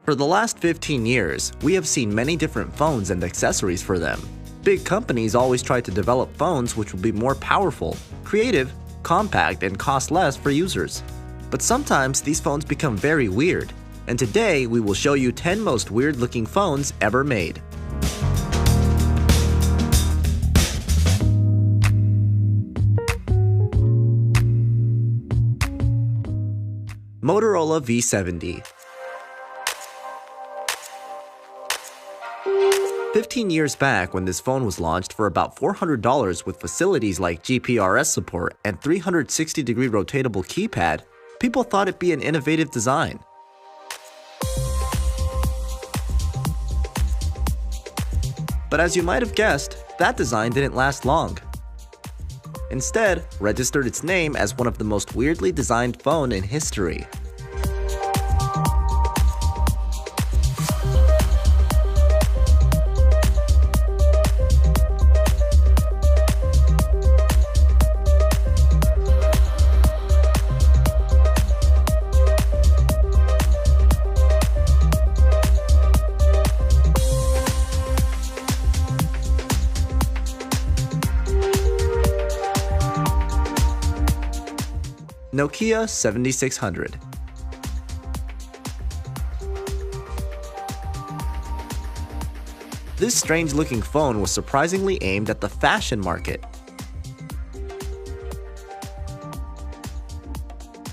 For the last 15 years, we have seen many different phones and accessories for them. Big companies always try to develop phones which will be more powerful, creative, compact, and cost less for users. But sometimes these phones become very weird, and today we will show you 10 most weird-looking phones ever made. Motorola V70. 15 years back, when this phone was launched for about $400 with facilities like GPRS support and 360-degree rotatable keypad, people thought it'd be an innovative design. But as you might have guessed, that design didn't last long. Instead, registered its name as one of the most weirdly designed phone in history. Nokia 7600. This strange-looking phone was surprisingly aimed at the fashion market.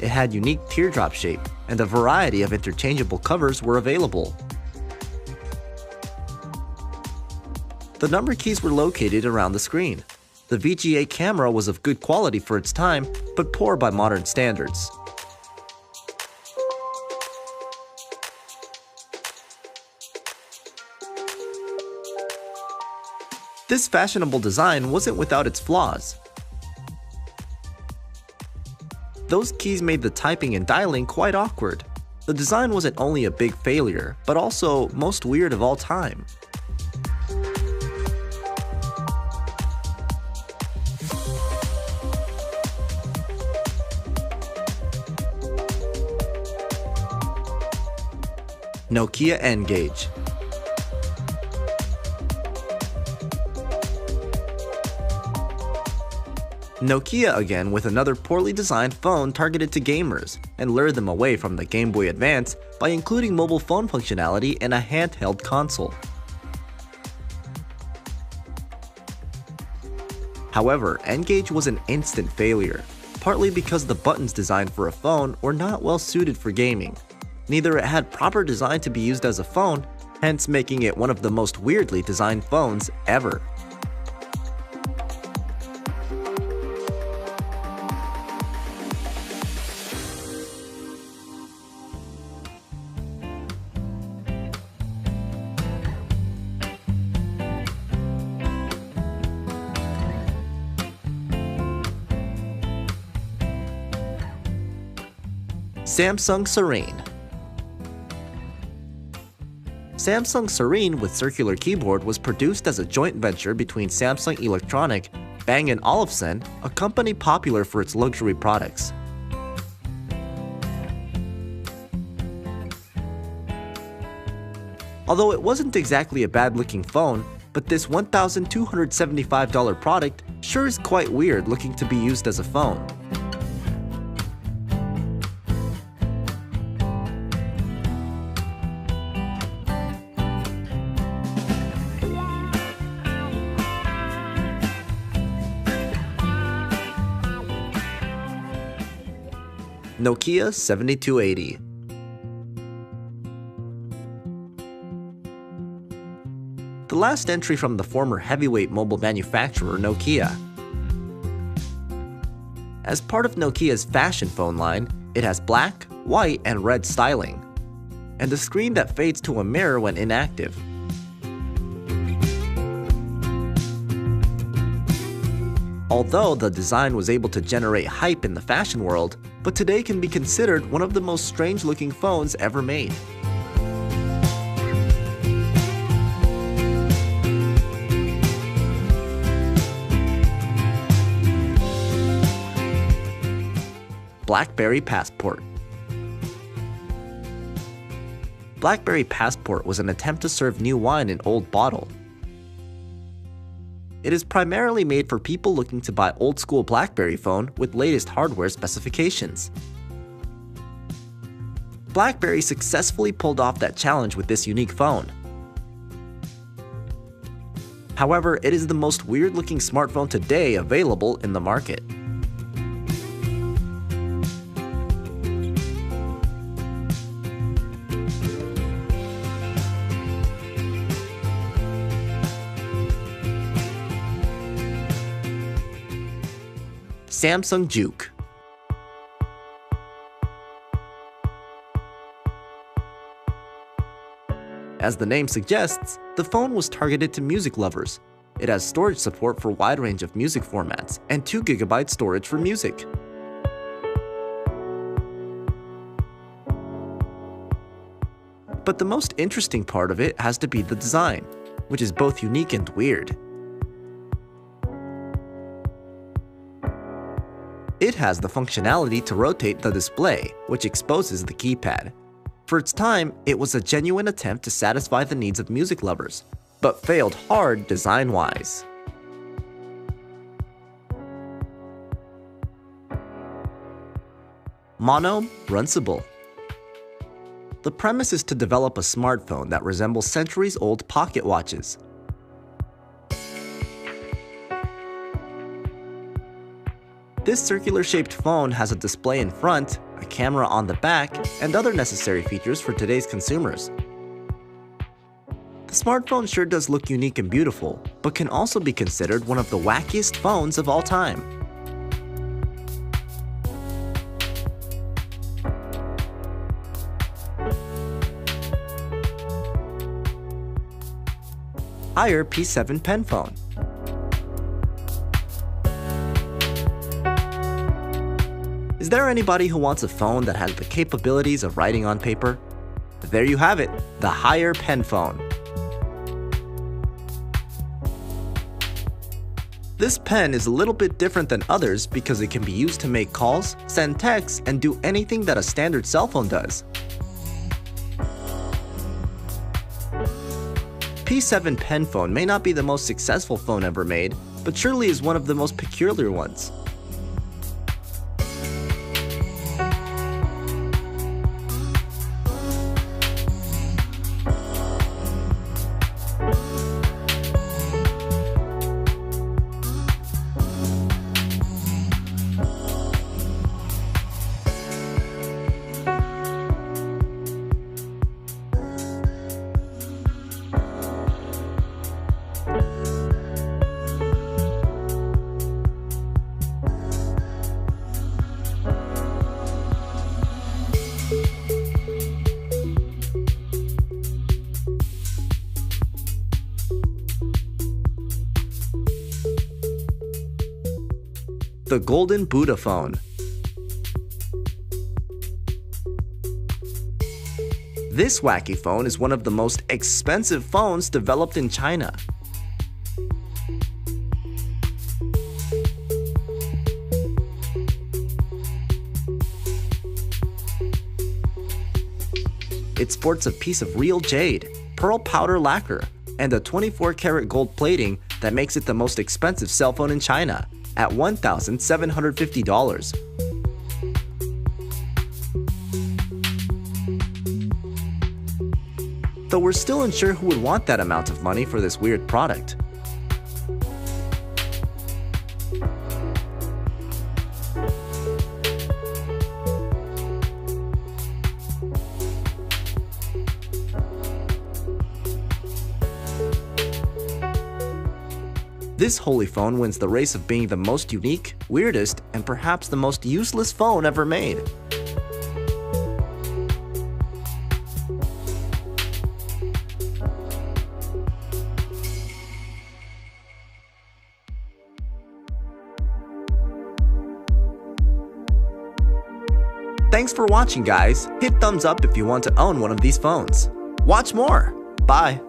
It had unique teardrop shape, and a variety of interchangeable covers were available. The number keys were located around the screen. The VGA camera was of good quality for its time, but poor by modern standards. This fashionable design wasn't without its flaws. Those keys made the typing and dialing quite awkward. The design wasn't only a big failure, but also most weird of all time. Nokia N-Gage. Nokia again with another poorly designed phone targeted to gamers, and lured them away from the Game Boy Advance by including mobile phone functionality in a handheld console. However, N-Gage was an instant failure, partly because the buttons designed for a phone were not well suited for gaming. Neither it had proper design to be used as a phone, hence making it one of the most weirdly designed phones ever. Samsung Serene. Samsung Serene with circular keyboard was produced as a joint venture between Samsung Electronic, Bang & Olufsen, a company popular for its luxury products. Although it wasn't exactly a bad-looking phone, but this $1,275 product sure is quite weird looking to be used as a phone. Nokia 7280. The last entry from the former heavyweight mobile manufacturer Nokia. As part of Nokia's fashion phone line, it has black, white, and red styling, and a screen that fades to a mirror when inactive. Although the design was able to generate hype in the fashion world, but today can be considered one of the most strange-looking phones ever made. BlackBerry Passport. BlackBerry Passport was an attempt to serve new wine in old bottle. It is primarily made for people looking to buy old-school BlackBerry phone with latest hardware specifications. BlackBerry successfully pulled off that challenge with this unique phone. However, it is the most weird-looking smartphone today available in the market. Samsung Juke. As the name suggests, the phone was targeted to music lovers. It has storage support for a wide range of music formats and 2 GB storage for music. But the most interesting part of it has to be the design, which is both unique and weird. It has the functionality to rotate the display, which exposes the keypad. For its time, it was a genuine attempt to satisfy the needs of music lovers, but failed hard design-wise. Mono Runcible. The premise is to develop a smartphone that resembles centuries-old pocket watches. This circular-shaped phone has a display in front, a camera on the back, and other necessary features for today's consumers. The smartphone sure does look unique and beautiful, but can also be considered one of the wackiest phones of all time. Haier P7 Pen Phone. Is there anybody who wants a phone that has the capabilities of writing on paper? There you have it, the Haier Pen Phone. This pen is a little bit different than others because it can be used to make calls, send texts, and do anything that a standard cell phone does. P7 Pen Phone may not be the most successful phone ever made, but surely is one of the most peculiar ones. The Golden Buddha Phone. This wacky phone is one of the most expensive phones developed in China. It sports a piece of real jade, pearl powder lacquer, and a 24-karat gold plating that makes it the most expensive cell phone in China at $1,750. Though we're still unsure who would want that amount of money for this weird product. This holy phone wins the race of being the most unique, weirdest, and perhaps the most useless phone ever made. Thanks for watching, guys. Hit thumbs up if you want to own one of these phones. Watch more. Bye.